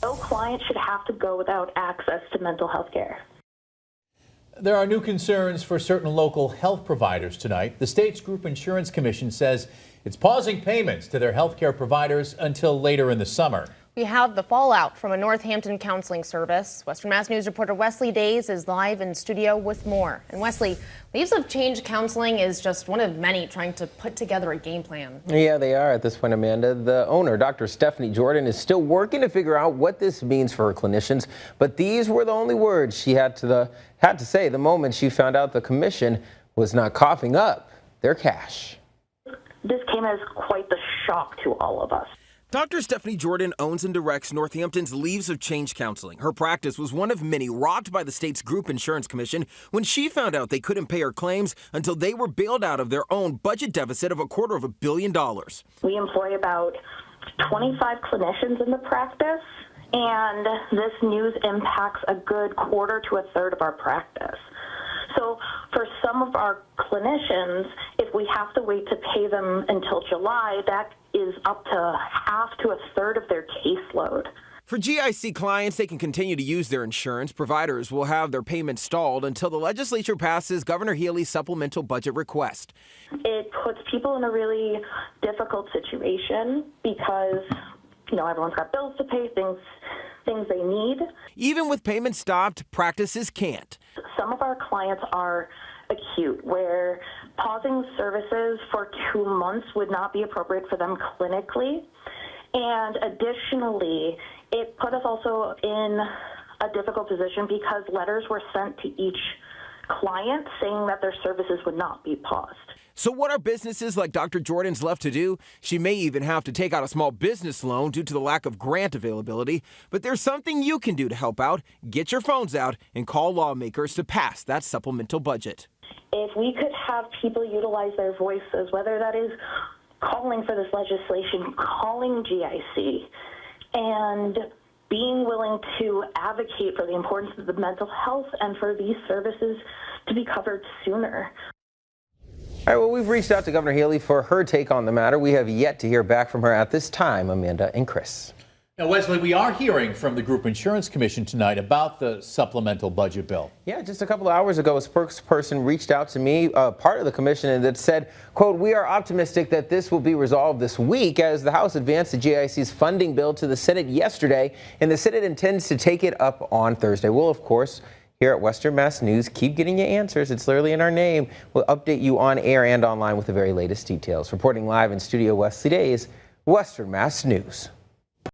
No client should have to go without access to mental health care. There are new concerns for certain local health providers tonight. The state's Group Insurance Commission says it's pausing payments to their health care providers until later in the summer. We have the fallout from a Northampton counseling service. Western Mass News reporter Wesley Days is live in studio with more. And Wesley, Leaves of Change Counseling is just one of many trying to put together a game plan. Yeah, they are at this point, Amanda. The owner, Dr. Stephanie Jordan, is still working to figure out what this means for her clinicians. But these were the only words she had to say the moment she found out the commission was not coughing up their cash. This came as quite the shock to all of us. Dr. Stephanie Jordan owns and directs Northampton's Leaves of Change Counseling. Her practice was one of many rocked by the state's Group Insurance Commission when she found out they couldn't pay her claims until they were bailed out of their own budget deficit of $250 million. We employ about 25 clinicians in the practice, and this news impacts a good quarter to a third of our practice. So for some of our clinicians, if we have to wait to pay them until July, that is up to half to a third of their caseload. For GIC clients, they can continue to use their insurance. Providers will have their payments stalled until the legislature passes Governor Healey's supplemental budget request. It puts people in a really difficult situation because, everyone's got bills to pay, things they need. Even with payments stopped, practices can't. Some of our clients are acute, where pausing services for 2 months would not be appropriate for them clinically. And additionally, it put us also in a difficult position because letters were sent to each client saying that their services would not be paused. So what are businesses like Dr. Jordan's left to do? She may even have to take out a small business loan due to the lack of grant availability. But there's something you can do to help out. Get your phones out and call lawmakers to pass that supplemental budget. If we could have people utilize their voices, whether that is calling for this legislation, calling GIC, and being willing to advocate for the importance of the mental health and for these services to be covered sooner. All right, well, we've reached out to Governor Healey for her take on the matter. We have yet to hear back from her at this time, Amanda and Chris. Now, Wesley, we are hearing from the Group Insurance Commission tonight about the supplemental budget bill. Yeah, just a couple of hours ago, a spokesperson reached out to me, part of the commission, and that said, quote, "We are optimistic that this will be resolved this week as the House advanced the GIC's funding bill to the Senate yesterday, and the Senate intends to take it up on Thursday." We'll, of course, here at Western Mass News, keep getting you answers. It's literally in our name. We'll update you on air and online with the very latest details. Reporting live in studio, Wesley Days, Western Mass News.